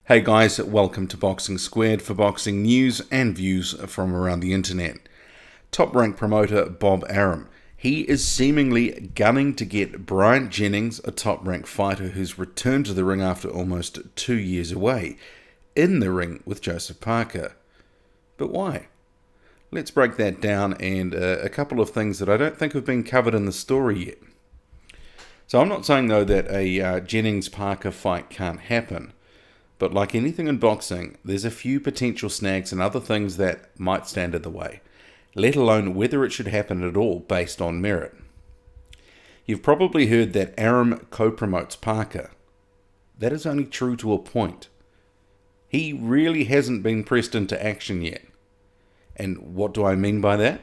Hey guys, welcome to Boxing Squared for boxing news and views from around the internet. Top rank promoter Bob Arum. He is seemingly gunning to get Bryant Jennings, a top rank fighter who's returned to the ring after almost 2 years away, in the ring with Joseph Parker. But why? Let's break that down and a couple of things that I don't think have been covered in the story yet. So I'm not saying though that a Jennings-Parker fight can't happen. But like anything in boxing, there's a few potential snags and other things that might stand in the way, let alone whether it should happen at all based on merit. You've probably heard that Arum co-promotes Parker. That is only true to a point. He really hasn't been pressed into action yet. And what do I mean by that?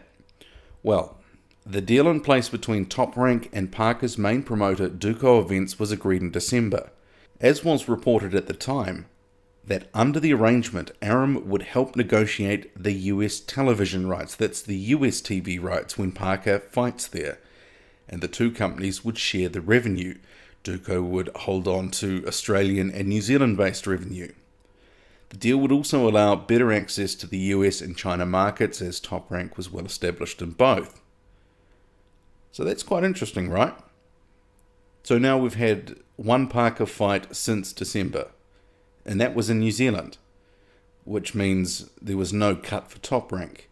Well, the deal in place between Top Rank and Parker's main promoter, Duco Events, was agreed in December. As was reported at the time, that under the arrangement, Arum would help negotiate the US television rights, that's the US TV rights when Parker fights there, and the two companies would share the revenue. Duco would hold on to Australian and New Zealand-based revenue. The deal would also allow better access to the US and China markets, as Top Rank was well established in both. So that's quite interesting, right? So now we've had one Parker fight since December, and that was in New Zealand, which means there was no cut for Top Rank.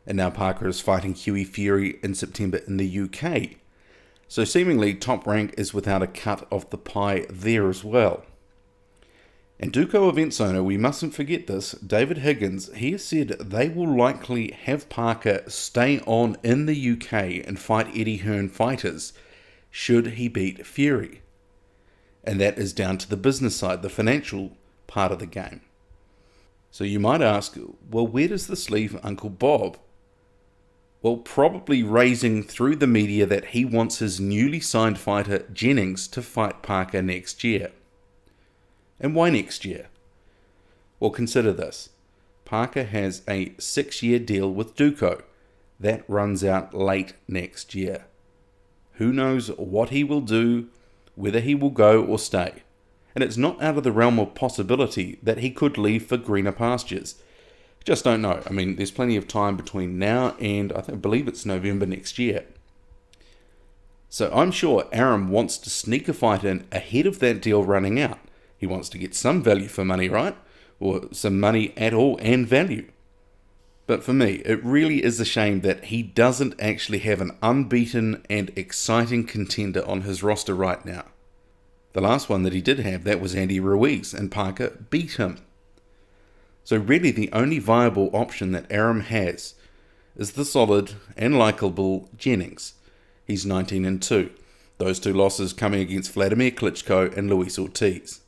And now Parker is fighting Hughie Fury in September in the UK. So seemingly Top Rank is without a cut of the pie there as well. And Duco Events owner, we mustn't forget this, David Higgins, he has said they will likely have Parker stay on in the UK and fight Eddie Hearn fighters should he beat Fury. And that is down to the business side, the financial part of the game. So you might ask, well, where does this leave Uncle Bob? Well, probably raising through the media that he wants his newly signed fighter Jennings to fight Parker next year. And why next year? Well, consider this. Parker has a 6-year deal with Duco. That runs out late next year. Who knows what he will do, whether he will go or stay. And it's not out of the realm of possibility that he could leave for greener pastures. Just don't know. I mean, there's plenty of time between now and I believe it's November next year. So I'm sure Arum wants to sneak a fight in ahead of that deal running out. He wants to get some value for money, right? Or some money at all and value. But for me, it really is a shame that he doesn't actually have an unbeaten and exciting contender on his roster right now. The last one that he did have, that was Andy Ruiz, and Parker beat him. So really the only viable option that Arum has is the solid and likeable Jennings. He's 19-2. Those two losses coming against Vladimir Klitschko and Luis Ortiz.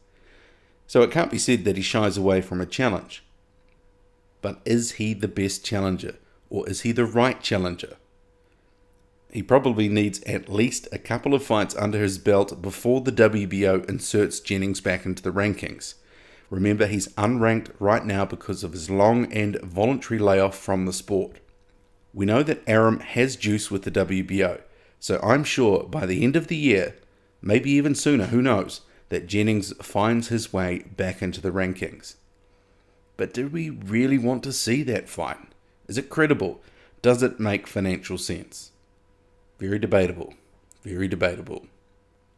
So it can't be said that he shies away from a challenge. But is he the best challenger? Or is he the right challenger? He probably needs at least a couple of fights under his belt before the WBO inserts Jennings back into the rankings. Remember, he's unranked right now because of his long and voluntary layoff from the sport. We know that Arum has juice with the WBO, so I'm sure by the end of the year, maybe even sooner, who knows, that Jennings finds his way back into the rankings. But do we really want to see that fight? Is it credible? Does it make financial sense? Very debatable. Very debatable.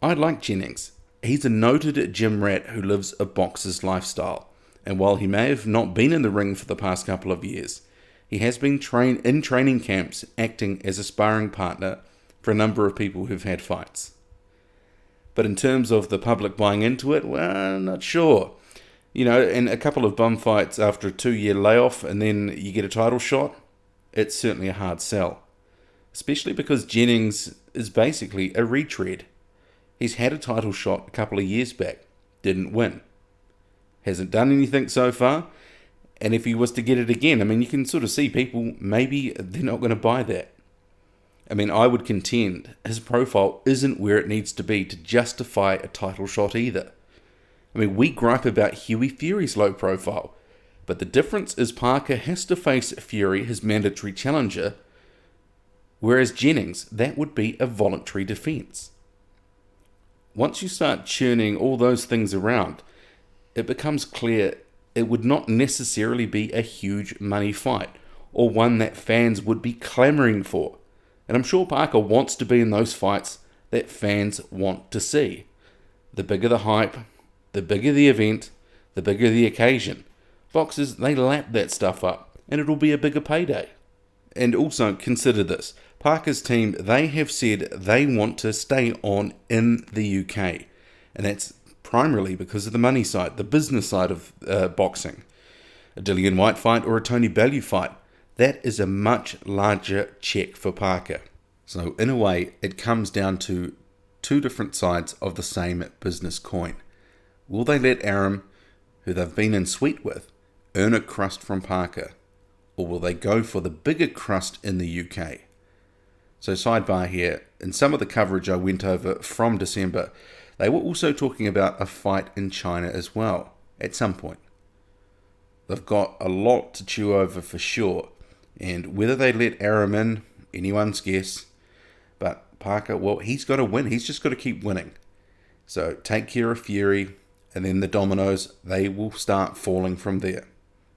I like Jennings. He's a noted gym rat who lives a boxer's lifestyle. And while he may have not been in the ring for the past couple of years, he has been in training camps acting as a sparring partner for a number of people who've had fights. But in terms of the public buying into it, well, not sure. You know, and a couple of bum fights after a 2-year layoff and then you get a title shot, it's certainly a hard sell. Especially because Jennings is basically a retread. He's had a title shot a couple of years back, didn't win. Hasn't done anything so far, and if he was to get it again, I mean, you can sort of see people, maybe they're not going to buy that. I mean, I would contend his profile isn't where it needs to be to justify a title shot either. I mean, we gripe about Hughie Fury's low profile, but the difference is Parker has to face Fury, his mandatory challenger, whereas Jennings, that would be a voluntary defense. Once you start churning all those things around, it becomes clear it would not necessarily be a huge money fight, or one that fans would be clamouring for. And I'm sure Parker wants to be in those fights that fans want to see. The bigger the hype, the bigger the event, the bigger the occasion. Boxers, they lap that stuff up, and it'll be a bigger payday. And also consider this, Parker's team, they have said they want to stay on in the UK. And that's primarily because of the money side, the business side of boxing. A Dillian Whyte fight or a Tony Bellew fight, that is a much larger check for Parker. So in a way, it comes down to two different sides of the same business coin. Will they let Arum, who they've been in sweet with, earn a crust from Parker? Or will they go for the bigger crust in the UK? So sidebar here, in some of the coverage I went over from December, they were also talking about a fight in China as well, at some point. They've got a lot to chew over for sure, and whether they let Arum in, anyone's guess. But Parker, well, he's got to win. He's just got to keep winning. So take care of Fury, and then the dominoes, they will start falling from there.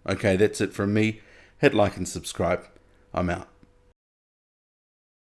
Okay, that's it from me. Hit like and subscribe. I'm out.